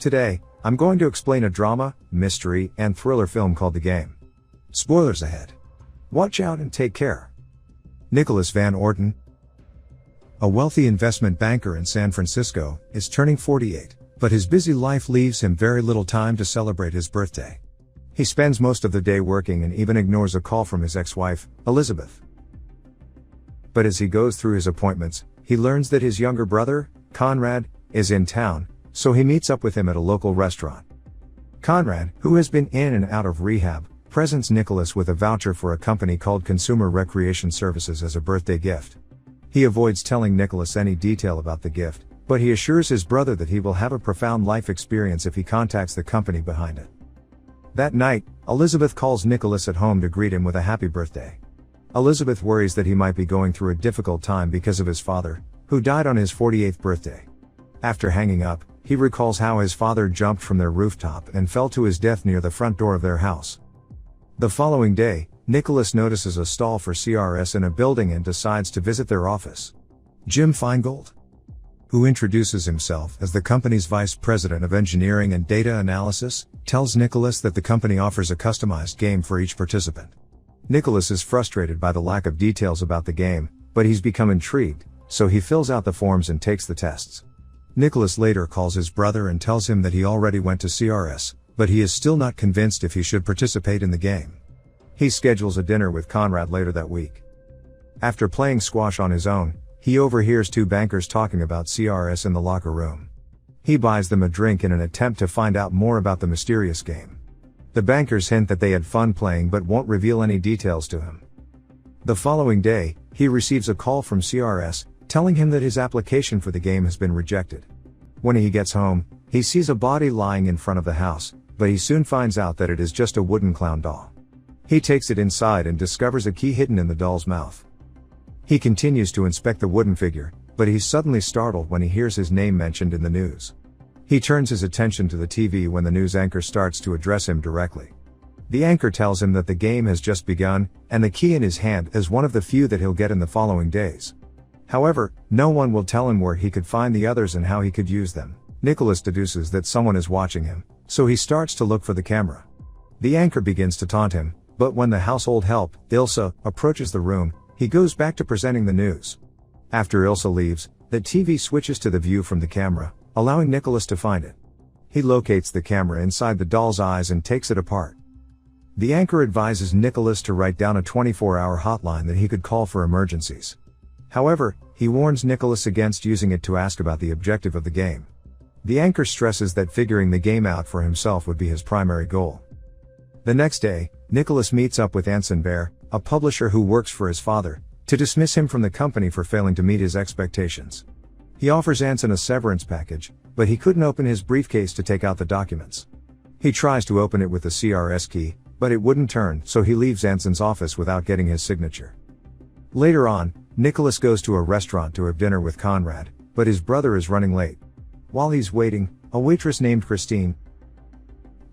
Today, I'm going to explain a drama, mystery, and thriller film called The Game. Spoilers ahead. Watch out and take care. Nicholas Van Orton, a wealthy investment banker in San Francisco, is turning 48, but his busy life leaves him very little time to celebrate his birthday. He spends most of the day working and even ignores a call from his ex-wife, Elizabeth. But as he goes through his appointments, he learns that his younger brother, Conrad, is in town, so he meets up with him at a local restaurant. Conrad, who has been in and out of rehab, presents Nicholas with a voucher for a company called Consumer Recreation Services as a birthday gift. He avoids telling Nicholas any detail about the gift, but he assures his brother that he will have a profound life experience if he contacts the company behind it. That night, Elizabeth calls Nicholas at home to greet him with a happy birthday. Elizabeth worries that he might be going through a difficult time because of his father, who died on his 48th birthday. After hanging up, he recalls how his father jumped from their rooftop and fell to his death near the front door of their house. The following day, Nicholas notices a stall for CRS in a building and decides to visit their office. Jim Feingold, who introduces himself as the company's vice president of engineering and data analysis, tells Nicholas that the company offers a customized game for each participant. Nicholas is frustrated by the lack of details about the game, but he's become intrigued, so he fills out the forms and takes the tests. Nicholas later calls his brother and tells him that he already went to CRS, but he is still not convinced if he should participate in the game. He schedules a dinner with Conrad later that week. After playing squash on his own, he overhears two bankers talking about CRS in the locker room. He buys them a drink in an attempt to find out more about the mysterious game. The bankers hint that they had fun playing but won't reveal any details to him. The following day, he receives a call from CRS, telling him that his application for the game has been rejected. When he gets home, he sees a body lying in front of the house, but he soon finds out that it is just a wooden clown doll. He takes it inside and discovers a key hidden in the doll's mouth. He continues to inspect the wooden figure, but he's suddenly startled when he hears his name mentioned in the news. He turns his attention to the TV when the news anchor starts to address him directly. The anchor tells him that the game has just begun, and the key in his hand is one of the few that he'll get in the following days. However, no one will tell him where he could find the others and how he could use them. Nicholas deduces that someone is watching him, so he starts to look for the camera. The anchor begins to taunt him, but when the household help, Ilsa, approaches the room, he goes back to presenting the news. After Ilsa leaves, the TV switches to the view from the camera, allowing Nicholas to find it. He locates the camera inside the doll's eyes and takes it apart. The anchor advises Nicholas to write down a 24-hour hotline that he could call for emergencies. However, he warns Nicholas against using it to ask about the objective of the game. The anchor stresses that figuring the game out for himself would be his primary goal. The next day, Nicholas meets up with Anson Bear, a publisher who works for his father, to dismiss him from the company for failing to meet his expectations. He offers Anson a severance package, but he couldn't open his briefcase to take out the documents. He tries to open it with the CRS key, but it wouldn't turn, so he leaves Anson's office without getting his signature. Later on, Nicholas goes to a restaurant to have dinner with Conrad, but his brother is running late. While he's waiting, a waitress named Christine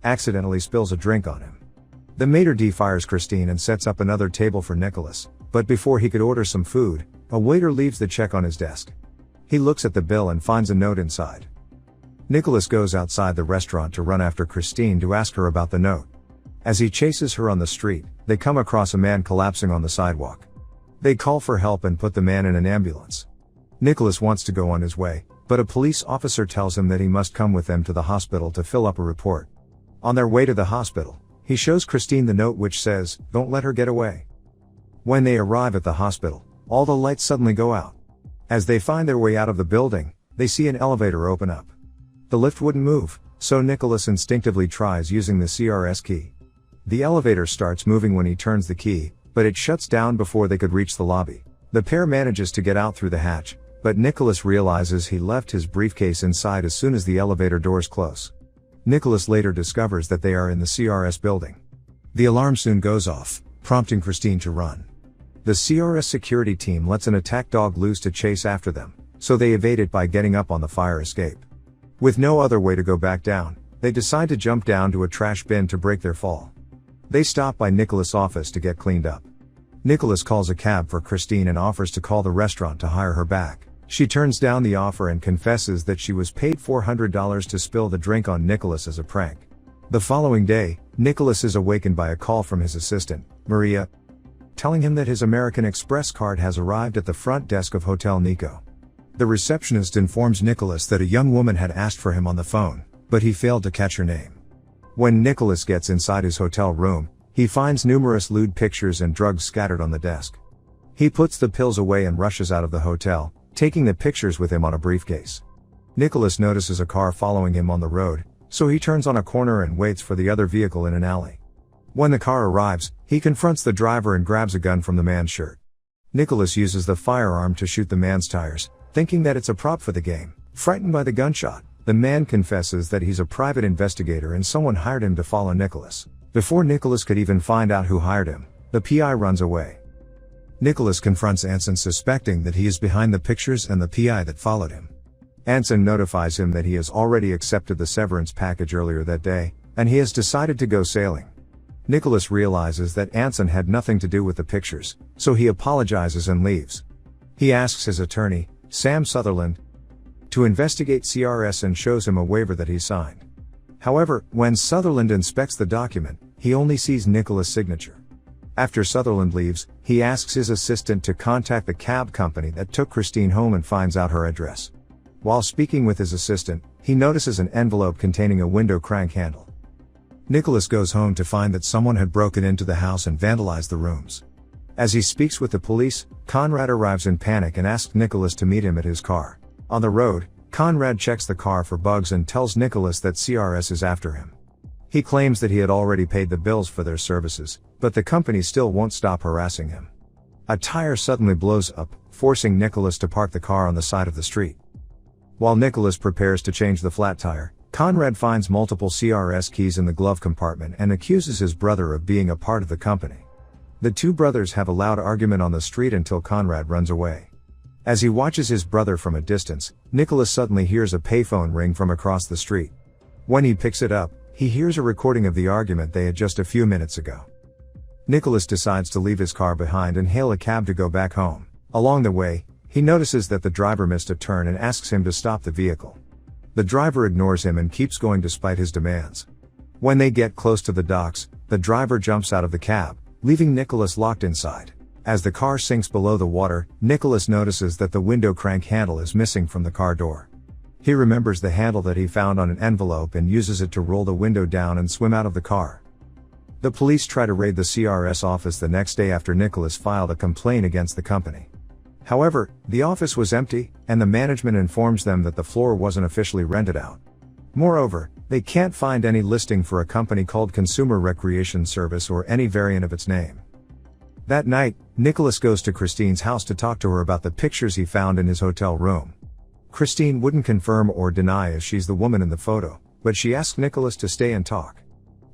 accidentally spills a drink on him. The maitre d' fires Christine and sets up another table for Nicholas, but before he could order some food, a waiter leaves the check on his desk. He looks at the bill and finds a note inside. Nicholas goes outside the restaurant to run after Christine to ask her about the note. As he chases her on the street, they come across a man collapsing on the sidewalk. They call for help and put the man in an ambulance. Nicholas wants to go on his way, but a police officer tells him that he must come with them to the hospital to fill up a report. On their way to the hospital, he shows Christine the note which says, "Don't let her get away." When they arrive at the hospital, all the lights suddenly go out. As they find their way out of the building, they see an elevator open up. The lift wouldn't move, so Nicholas instinctively tries using the CRS key. The elevator starts moving when he turns the key, but it shuts down before they could reach the lobby. The pair manages to get out through the hatch, but Nicholas realizes he left his briefcase inside as soon as the elevator doors close. Nicholas later discovers that they are in the CRS building. The alarm soon goes off, prompting Christine to run. The CRS security team lets an attack dog loose to chase after them, so they evade it by getting up on the fire escape. With no other way to go back down, they decide to jump down to a trash bin to break their fall. They stop by Nicholas' office to get cleaned up. Nicholas calls a cab for Christine and offers to call the restaurant to hire her back. She turns down the offer and confesses that she was paid $400 to spill the drink on Nicholas as a prank. The following day, Nicholas is awakened by a call from his assistant, Maria, telling him that his American Express card has arrived at the front desk of Hotel Nico. The receptionist informs Nicholas that a young woman had asked for him on the phone, but he failed to catch her name. When Nicholas gets inside his hotel room, he finds numerous lewd pictures and drugs scattered on the desk. He puts the pills away and rushes out of the hotel, taking the pictures with him on a briefcase. Nicholas notices a car following him on the road, so he turns on a corner and waits for the other vehicle in an alley. When the car arrives, he confronts the driver and grabs a gun from the man's shirt. Nicholas uses the firearm to shoot the man's tires, thinking that it's a prop for the game. Frightened by the gunshot, the man confesses that he's a private investigator and someone hired him to follow Nicholas. Before Nicholas could even find out who hired him, the PI runs away. Nicholas confronts Anson, suspecting that he is behind the pictures and the PI that followed him. Anson notifies him that he has already accepted the severance package earlier that day, and he has decided to go sailing. Nicholas realizes that Anson had nothing to do with the pictures, so he apologizes and leaves. He asks his attorney, Sam Sutherland, to investigate CRS and shows him a waiver that he signed. However, when Sutherland inspects the document, he only sees Nicholas' signature. After Sutherland leaves, he asks his assistant to contact the cab company that took Christine home and finds out her address. While speaking with his assistant, he notices an envelope containing a window crank handle. Nicholas goes home to find that someone had broken into the house and vandalized the rooms. As he speaks with the police, Conrad arrives in panic and asks Nicholas to meet him at his car. On the road, Conrad checks the car for bugs and tells Nicholas that CRS is after him. He claims that he had already paid the bills for their services, but the company still won't stop harassing him. A tire suddenly blows up, forcing Nicholas to park the car on the side of the street. While Nicholas prepares to change the flat tire, Conrad finds multiple CRS keys in the glove compartment and accuses his brother of being a part of the company. The two brothers have a loud argument on the street until Conrad runs away. As he watches his brother from a distance, Nicholas suddenly hears a payphone ring from across the street. When he picks it up, he hears a recording of the argument they had just a few minutes ago. Nicholas decides to leave his car behind and hail a cab to go back home. Along the way, he notices that the driver missed a turn and asks him to stop the vehicle. The driver ignores him and keeps going despite his demands. When they get close to the docks, the driver jumps out of the cab, leaving Nicholas locked inside. As the car sinks below the water, Nicholas notices that the window crank handle is missing from the car door. He remembers the handle that he found on an envelope and uses it to roll the window down and swim out of the car. The police try to raid the CRS office the next day after Nicholas filed a complaint against the company. However, the office was empty, and the management informs them that the floor wasn't officially rented out. Moreover, they can't find any listing for a company called Consumer Recreation Service or any variant of its name. That night, Nicholas goes to Christine's house to talk to her about the pictures he found in his hotel room. Christine wouldn't confirm or deny if she's the woman in the photo, but she asks Nicholas to stay and talk.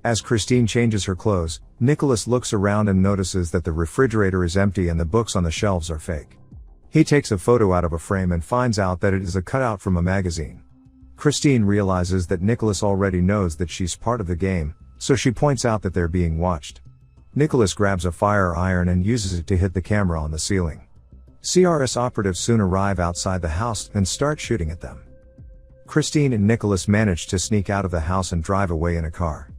As Christine changes her clothes, Nicholas looks around and notices that the refrigerator is empty and the books on the shelves are fake. He takes a photo out of a frame and finds out that it is a cutout from a magazine. Christine realizes that Nicholas already knows that she's part of the game, so she points out that they're being watched. Nicholas grabs a fire iron and uses it to hit the camera on the ceiling. CRS operatives soon arrive outside the house and start shooting at them. Christine and Nicholas manage to sneak out of the house and drive away in a car.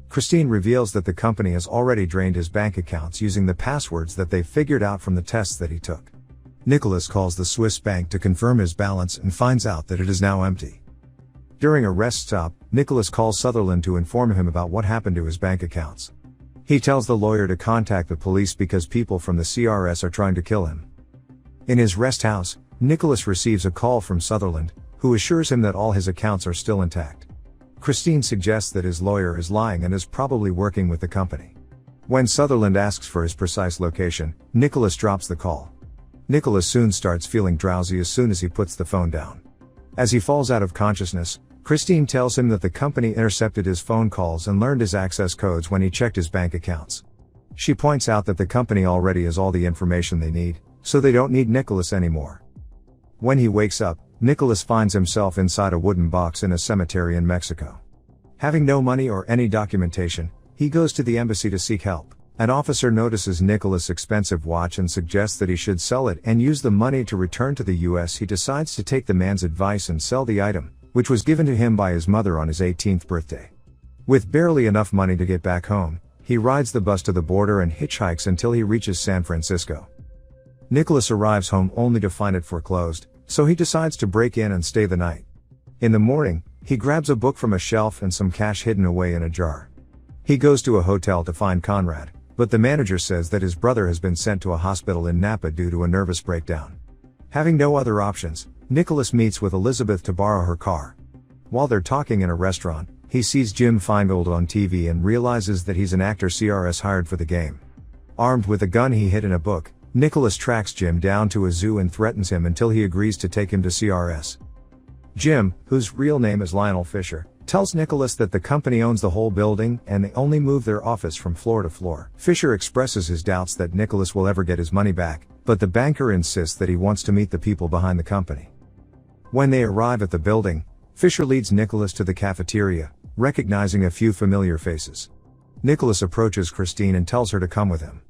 Christine reveals that the company has already drained his bank accounts using the passwords that they figured out from the tests that he took. Nicholas calls the Swiss bank to confirm his balance and finds out that it is now empty. During a rest stop, Nicholas calls Sutherland to inform him about what happened to his bank accounts. He tells the lawyer to contact the police because people from the CRS are trying to kill him. In his rest house, Nicholas receives a call from Sutherland, who assures him that all his accounts are still intact. Christine suggests that his lawyer is lying and is probably working with the company. When Sutherland asks for his precise location, Nicholas drops the call. Nicholas soon starts feeling drowsy as soon as he puts the phone down. As he falls out of consciousness, Christine tells him that the company intercepted his phone calls and learned his access codes when he checked his bank accounts. She points out that the company already has all the information they need, so they don't need Nicholas anymore. When he wakes up, Nicholas finds himself inside a wooden box in a cemetery in Mexico. Having no money or any documentation, he goes to the embassy to seek help. An officer notices Nicholas' expensive watch and suggests that he should sell it and use the money to return to the US. He decides to take the man's advice and sell the item, which was given to him by his mother on his 18th birthday. With barely enough money to get back home, he rides the bus to the border and hitchhikes until he reaches San Francisco. Nicholas arrives home only to find it foreclosed, so he decides to break in and stay the night. In the morning, he grabs a book from a shelf and some cash hidden away in a jar. He goes to a hotel to find Conrad, but the manager says that his brother has been sent to a hospital in Napa due to a nervous breakdown. Having no other options, Nicholas meets with Elizabeth to borrow her car. While they're talking in a restaurant, he sees Jim Feingold on TV and realizes that he's an actor CRS hired for the game. Armed with a gun he hid in a book, Nicholas tracks Jim down to a zoo and threatens him until he agrees to take him to CRS. Jim, whose real name is Lionel Fisher, tells Nicholas that the company owns the whole building and they only move their office from floor to floor. Fisher expresses his doubts that Nicholas will ever get his money back, but the banker insists that he wants to meet the people behind the company. When they arrive at the building, Fisher leads Nicholas to the cafeteria, recognizing a few familiar faces. Nicholas approaches Christine and tells her to come with him.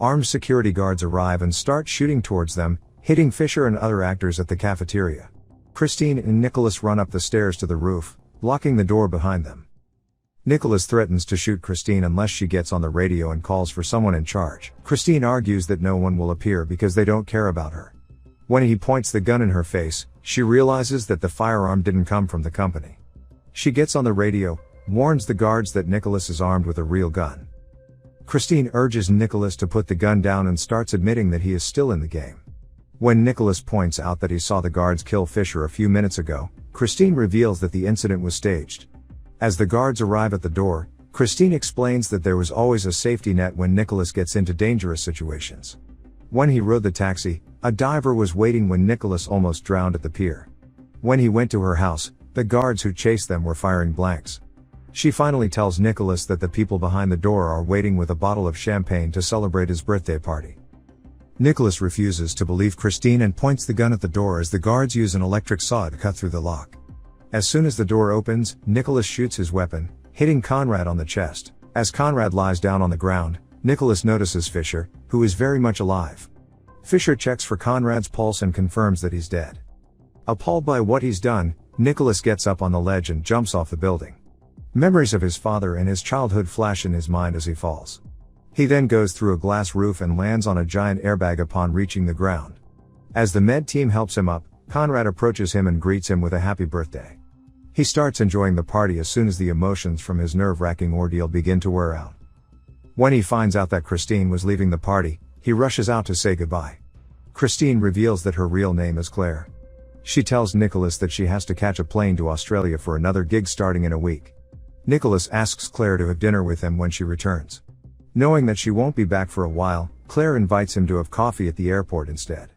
Armed security guards arrive and start shooting towards them, hitting Fisher and other actors at the cafeteria. Christine and Nicholas run up the stairs to the roof, locking the door behind them. Nicholas threatens to shoot Christine unless she gets on the radio and calls for someone in charge. Christine argues that no one will appear because they don't care about her. When he points the gun in her face, she realizes that the firearm didn't come from the company. She gets on the radio, warns the guards that Nicholas is armed with a real gun. Christine urges Nicholas to put the gun down and starts admitting that he is still in the game. When Nicholas points out that he saw the guards kill Fisher a few minutes ago, Christine reveals that the incident was staged. As the guards arrive at the door, Christine explains that there was always a safety net when Nicholas gets into dangerous situations. When he rode the taxi, a diver was waiting when Nicholas almost drowned at the pier. When he went to her house, the guards who chased them were firing blanks. She finally tells Nicholas that the people behind the door are waiting with a bottle of champagne to celebrate his birthday party. Nicholas refuses to believe Christine and points the gun at the door as the guards use an electric saw to cut through the lock. As soon as the door opens, Nicholas shoots his weapon, hitting Conrad on the chest. As Conrad lies down on the ground, Nicholas notices Fisher, who is very much alive. Fisher checks for Conrad's pulse and confirms that he's dead. Appalled by what he's done, Nicholas gets up on the ledge and jumps off the building. Memories of his father and his childhood flash in his mind as he falls. He then goes through a glass roof and lands on a giant airbag upon reaching the ground. As the med team helps him up, Conrad approaches him and greets him with a happy birthday. He starts enjoying the party as soon as the emotions from his nerve-wracking ordeal begin to wear out. When he finds out that Christine was leaving the party, he rushes out to say goodbye. Christine reveals that her real name is Claire. She tells Nicholas that she has to catch a plane to Australia for another gig starting in a week. Nicholas asks Claire to have dinner with him when she returns. Knowing that she won't be back for a while, Claire invites him to have coffee at the airport instead.